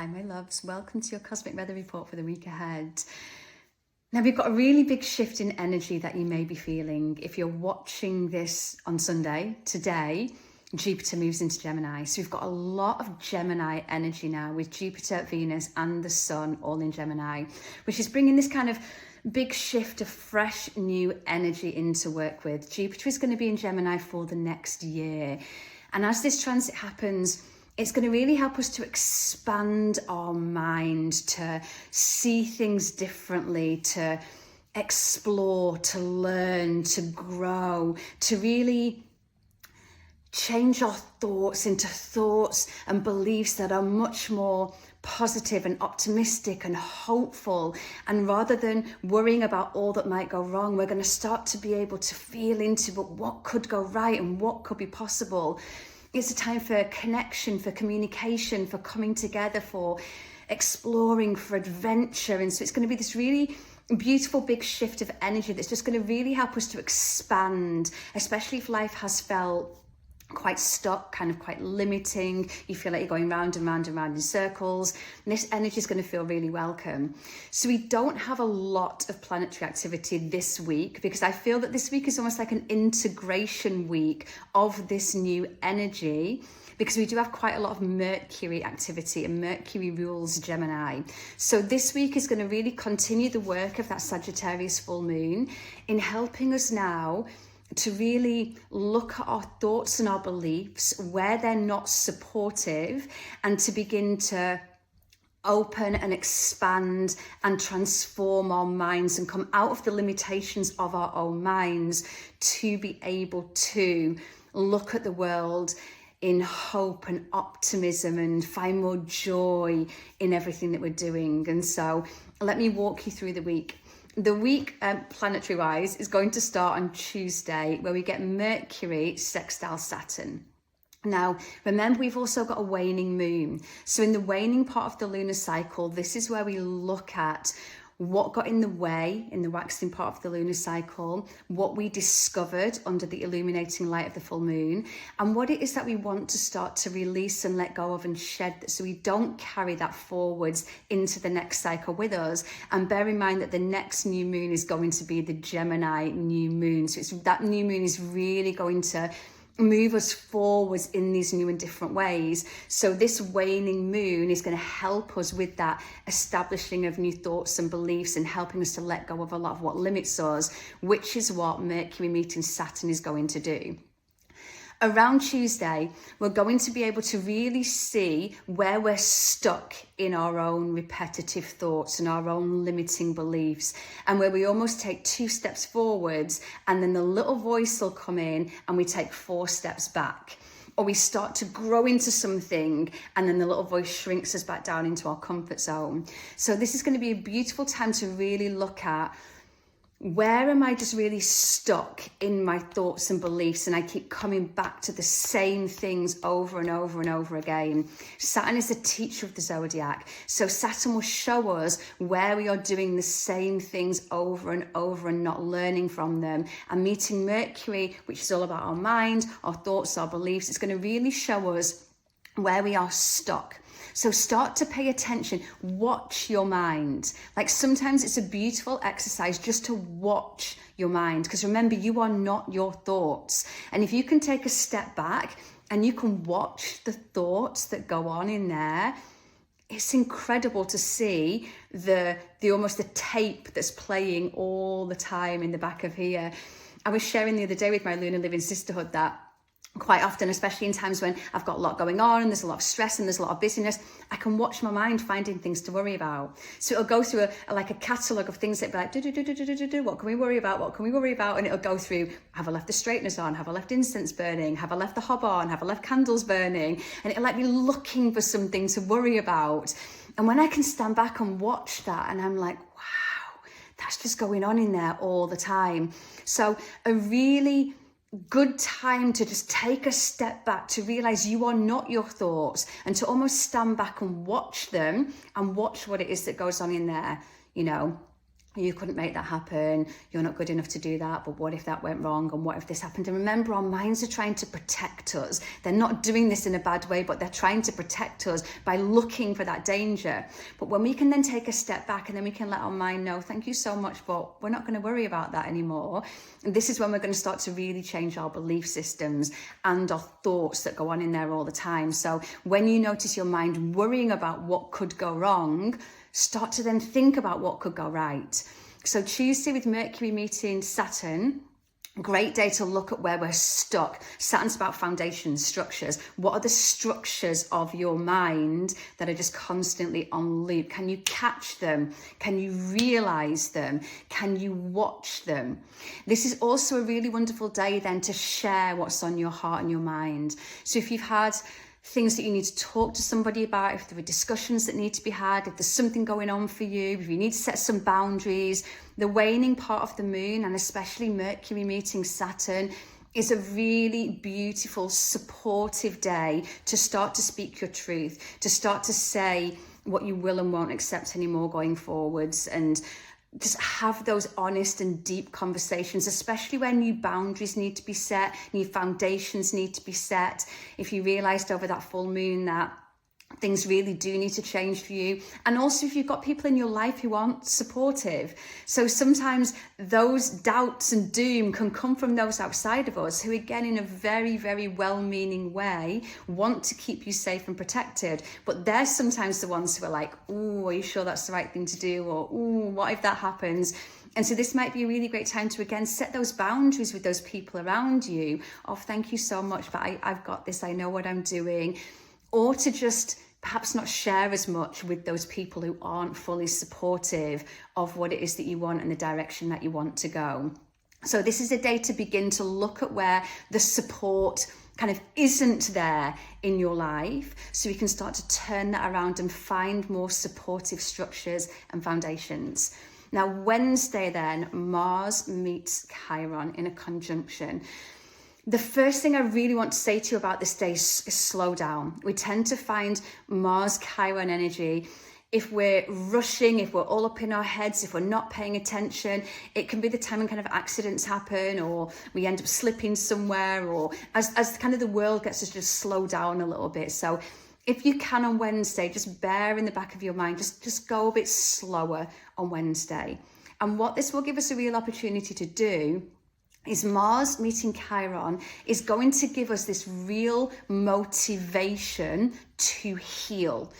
Hi, my loves. Welcome to your Cosmic Weather Report for the week ahead. Now, we've got a really big shift in energy that you may be feeling. If you're watching this on Sunday, today, Jupiter moves into Gemini. So we've got a lot of Gemini energy now with Jupiter, Venus, and the Sun all in Gemini, which is bringing this kind of big shift of fresh new energy into work with. Jupiter is going to be in Gemini for the next year. And as this transit happens, it's going to really help us to expand our mind, to see things differently, to explore, to learn, to grow, to really change our thoughts into thoughts and beliefs that are much more positive and optimistic and hopeful. And rather than worrying about all that might go wrong, we're going to start to be able to feel into what could go right and what could be possible. It's a time for connection, for communication, for coming together, for exploring, for adventure. And so it's going to be this really beautiful big shift of energy that's just going to really help us to expand, especially if life has felt quite stuck, kind of quite limiting. You feel like you're going round and round and round in circles. And this energy is going to feel really welcome. So we don't have a lot of planetary activity this week because I feel that this week is almost like an integration week of this new energy, because we do have quite a lot of Mercury activity, and Mercury rules Gemini. So this week is going to really continue the work of that Sagittarius full moon in helping us now to really look at our thoughts and our beliefs where they're not supportive, and to begin to open and expand and transform our minds and come out of the limitations of our own minds to be able to look at the world in hope and optimism and find more joy in everything that we're doing. And so let me walk you through the week. The week, planetary wise, is going to start on Tuesday, where we get Mercury sextile Saturn. Now, remember, we've also got a waning moon. So in the waning part of the lunar cycle, this is where we look at what got in the way in the waxing part of the lunar cycle, what we discovered under the illuminating light of the full moon, and what it is that we want to start to release and let go of and shed, so we don't carry that forwards into the next cycle with us. And bear in mind that the next new moon is going to be the Gemini new moon. So that new moon is really going to move us forwards in these new and different ways. So this waning moon is going to help us with that establishing of new thoughts and beliefs and helping us to let go of a lot of what limits us, which is what Mercury meeting Saturn is going to do. Around Tuesday, we're going to be able to really see where we're stuck in our own repetitive thoughts and our own limiting beliefs, and where we almost take 2 steps forwards and then the little voice will come in and we take 4 steps back. Or we start to grow into something and then the little voice shrinks us back down into our comfort zone. So this is going to be a beautiful time to really look at, where am I just really stuck in my thoughts and beliefs, and I keep coming back to the same things over and over and over again. Saturn is a teacher of the zodiac. So Saturn will show us where we are doing the same things over and over and not learning from them. And meeting Mercury, which is all about our mind, our thoughts, our beliefs, it's going to really show us where we are stuck. So start to pay attention, watch your mind. Like sometimes it's a beautiful exercise just to watch your mind, because remember, you are not your thoughts. And if you can take a step back and you can watch the thoughts that go on in there, it's incredible to see the almost the tape that's playing all the time in the back of here. I was sharing the other day with my Lunar Living Sisterhood that quite often, especially in times when I've got a lot going on and there's a lot of stress and there's a lot of busyness, I can watch my mind finding things to worry about. So it'll go through a catalogue of things that be like, what can we worry about? What can we worry about? And it'll go through, have I left the straighteners on? Have I left incense burning? Have I left the hob on? Have I left candles burning? And it'll let me looking for something to worry about. And when I can stand back and watch that, and I'm like, wow, that's just going on in there all the time. So a really good time to just take a step back, to realize you are not your thoughts, and to almost stand back and watch them and watch what it is that goes on in there, you know. you couldn't make that happen, you're not good enough to do that, but what if that went wrong, and what if this happened? And remember, our minds are trying to protect us. They're not doing this in a bad way, but they're trying to protect us by looking for that danger. But when we can then take a step back, and then we can let our mind know, thank you so much, but we're not going to worry about that anymore. And this is when we're going to start to really change our belief systems and our thoughts that go on in there all the time. So when you notice your mind worrying about what could go wrong, start to then think about what could go right. So Tuesday with Mercury meeting Saturn, great day to look at where we're stuck. Saturn's about foundations, structures. What are the structures of your mind that are just constantly on loop? Can you catch them? Can you realize them? Can you watch them? This is also a really wonderful day then to share what's on your heart and your mind. So if you've had things that you need to talk to somebody about, if there are discussions that need to be had, if there's something going on for you, if you need to set some boundaries, the waning part of the moon, and especially Mercury meeting Saturn, is a really beautiful, supportive day to start to speak your truth, to start to say what you will and won't accept anymore going forwards, and just have those honest and deep conversations, especially when new boundaries need to be set, new foundations need to be set. If you realised over that full moon that things really do need to change for you. And also if you've got people in your life who aren't supportive. So sometimes those doubts and doom can come from those outside of us who, again, in a very, very well-meaning way, want to keep you safe and protected. But they're sometimes the ones who are like, ooh, are you sure that's the right thing to do? Or, ooh, what if that happens? And so this might be a really great time to, again, set those boundaries with those people around you. Oh, thank you so much, but I've got this. I know what I'm doing. Or to just perhaps not share as much with those people who aren't fully supportive of what it is that you want and the direction that you want to go. So this is a day to begin to look at where the support kind of isn't there in your life, so we can start to turn that around and find more supportive structures and foundations. Now, Wednesday then, Mars meets Chiron in a conjunction. The first thing I really want to say to you about this day is slow down. We tend to find Mars Chiron energy, if we're rushing, if we're all up in our heads, if we're not paying attention, it can be the time when kind of accidents happen, or we end up slipping somewhere, or as kind of the world gets us to just slow down a little bit. So if you can on Wednesday, just bear in the back of your mind, just go a bit slower on Wednesday. And what this will give us a real opportunity to do is Mars meeting Chiron is going to give us this real motivation to heal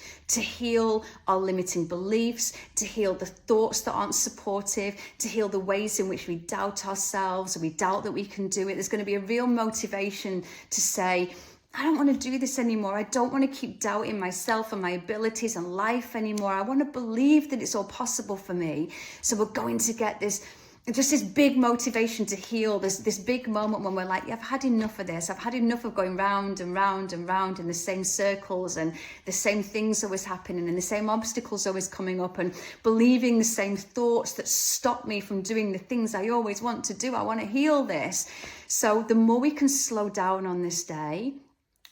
our limiting beliefs, to heal the thoughts that aren't supportive, to heal the ways in which we doubt ourselves, or we doubt that we can do it. There's going to be a real motivation to say, I don't want to do this anymore. I don't want to keep doubting myself and my abilities and life anymore. I want to believe that it's all possible for me. So we're going to get this big motivation to heal, this big moment when we're like, yeah, I've had enough of this. I've had enough of going round and round and round in the same circles, and the same things always happening, and the same obstacles always coming up, and believing the same thoughts that stop me from doing the things I always want to do. I want to heal this. So the more we can slow down on this day,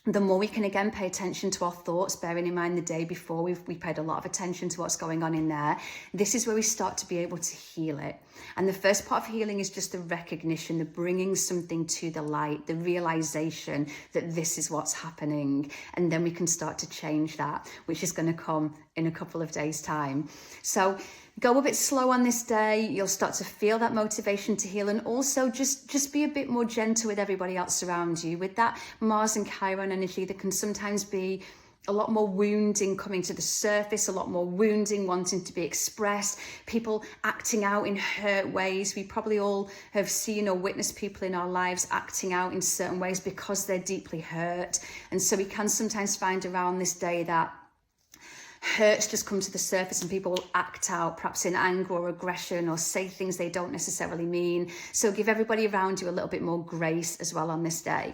the more we can again pay attention to our thoughts, bearing in mind the day before we paid a lot of attention to what's going on in there. This is where we start to be able to heal it. And the first part of healing is just the recognition, the bringing something to the light, the realization that this is what's happening. And then we can start to change that, which is going to come in a couple of days' time. So go a bit slow on this day. You'll start to feel that motivation to heal, and also just be a bit more gentle with everybody else around you. With that Mars and Chiron energy, there can sometimes be a lot more wounding coming to the surface, a lot more wounding wanting to be expressed, people acting out in hurt ways. We probably all have seen or witnessed people in our lives acting out in certain ways because they're deeply hurt. And so we can sometimes find around this day that hurts just come to the surface, and people will act out perhaps in anger or aggression, or say things they don't necessarily mean. So give everybody around you a little bit more grace as well on this day.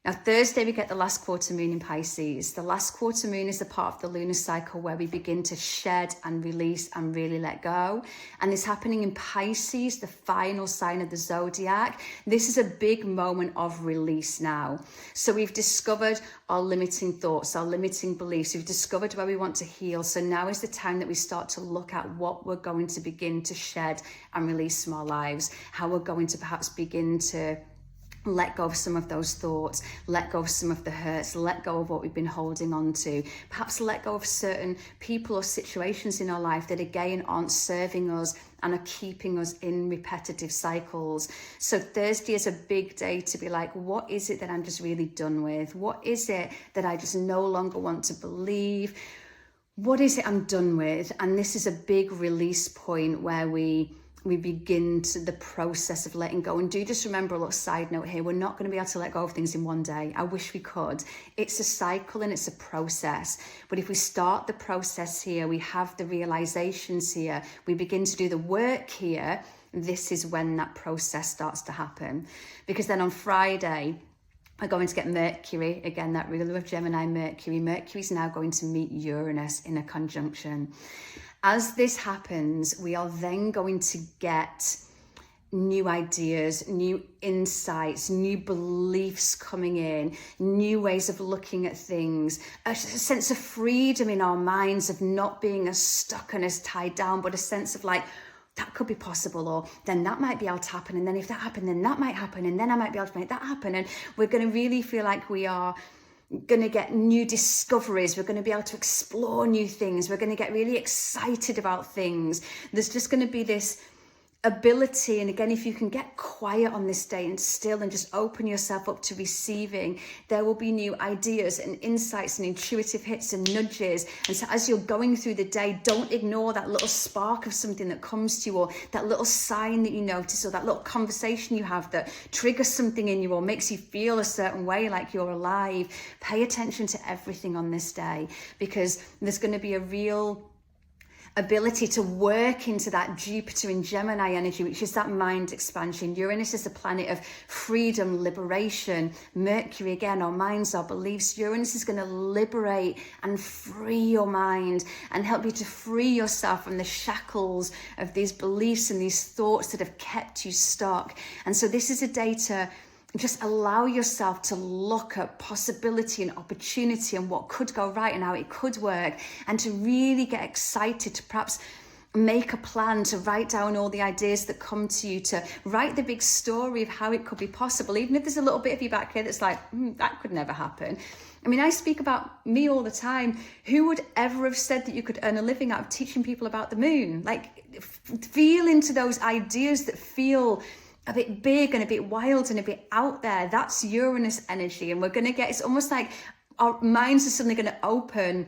Now, Thursday, we get the last quarter moon in Pisces. The last quarter moon is the part of the lunar cycle where we begin to shed and release and really let go. And it's happening in Pisces, the final sign of the zodiac. This is a big moment of release now. So we've discovered our limiting thoughts, our limiting beliefs. We've discovered where we want to heal. So now is the time that we start to look at what we're going to begin to shed and release from our lives, how we're going to perhaps begin to let go of some of those thoughts, let go of some of the hurts, let go of what we've been holding on to, perhaps let go of certain people or situations in our life that again aren't serving us and are keeping us in repetitive cycles. So Thursday is a big day to be like, what is it that I'm just really done with? What is it that I just no longer want to believe? What is it I'm done with? And this is a big release point where we begin the process of letting go. And do just remember, a little side note here, we're not going to be able to let go of things in one day. I wish we could. It's a cycle and it's a process. But if we start the process here, we have the realizations here, we begin to do the work here, this is when that process starts to happen. Because then on Friday, we're going to get Mercury, again, that ruler of Gemini, Mercury. Mercury's now going to meet Uranus in a conjunction. As this happens, we are then going to get new ideas, new insights, new beliefs coming in, new ways of looking at things, a sense of freedom in our minds of not being as stuck and as tied down, but a sense of like, that could be possible, or then that might be able to happen, and then if that happened, then that might happen, and then I might be able to make that happen. And we're going to really feel like we are going to get new discoveries. We're going to be able to explore new things. We're going to get really excited about things. There's just going to be this ability, and again, if you can get quiet on this day and still and just open yourself up to receiving, there will be new ideas and insights and intuitive hits and nudges. And so as you're going through the day, don't ignore that little spark of something that comes to you, or that little sign that you notice, or that little conversation you have that triggers something in you or makes you feel a certain way, like you're alive. Pay attention to everything on this day, because there's going to be a real ability to work into that Jupiter in Gemini energy, which is that mind expansion. Uranus is the planet of freedom, liberation. Mercury, again, our minds, our beliefs. Uranus is going to liberate and free your mind and help you to free yourself from the shackles of these beliefs and these thoughts that have kept you stuck. And so this is a day to just allow yourself to look at possibility and opportunity and what could go right and how it could work, and to really get excited to perhaps make a plan, to write down all the ideas that come to you, to write the big story of how it could be possible, even if there's a little bit of your back here that's like, that could never happen. I mean, I speak about me all the time. Who would ever have said that you could earn a living out of teaching people about the moon? Like, feel into those ideas that feel a bit big and a bit wild and a bit out there. That's Uranus energy. And we're going to get, it's almost like our minds are suddenly going to open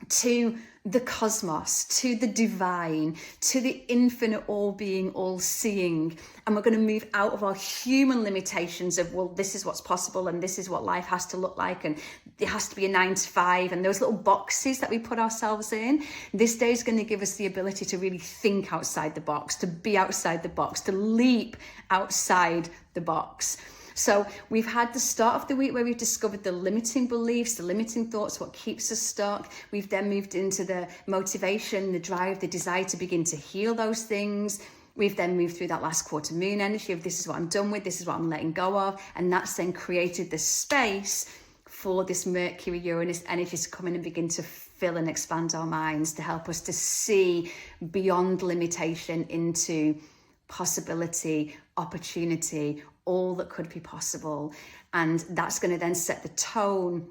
to the cosmos, to the divine, to the infinite all-being, all-seeing. And we're going to move out of our human limitations of, well, this is what's possible and this is what life has to look like, and it has to be a 9 to 5, and those little boxes that we put ourselves in. This day is going to give us the ability to really think outside the box, to be outside the box, to leap outside the box. So we've had the start of the week where we've discovered the limiting beliefs, the limiting thoughts, what keeps us stuck. We've then moved into the motivation, the drive, the desire to begin to heal those things. We've then moved through that last quarter moon energy of, this is what I'm done with, this is what I'm letting go of. And that's then created the space for this Mercury Uranus energy to come in and begin to fill and expand our minds, to help us to see beyond limitation into possibility, opportunity, all that could be possible. And that's going to then set the tone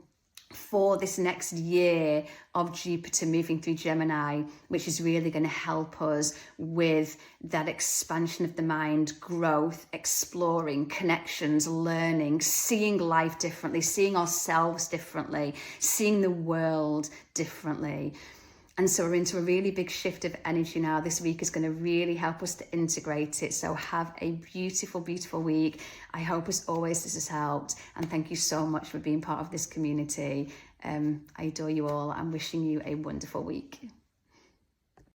for this next year of Jupiter moving through Gemini, which is really going to help us with that expansion of the mind, growth, exploring, connections, learning, seeing life differently, seeing ourselves differently, seeing the world differently. And so we're into a really big shift of energy now. This week is going to really help us to integrate it. So have a beautiful, beautiful week. I hope as always this has helped. And thank you so much for being part of this community. I adore you all. I'm wishing you a wonderful week.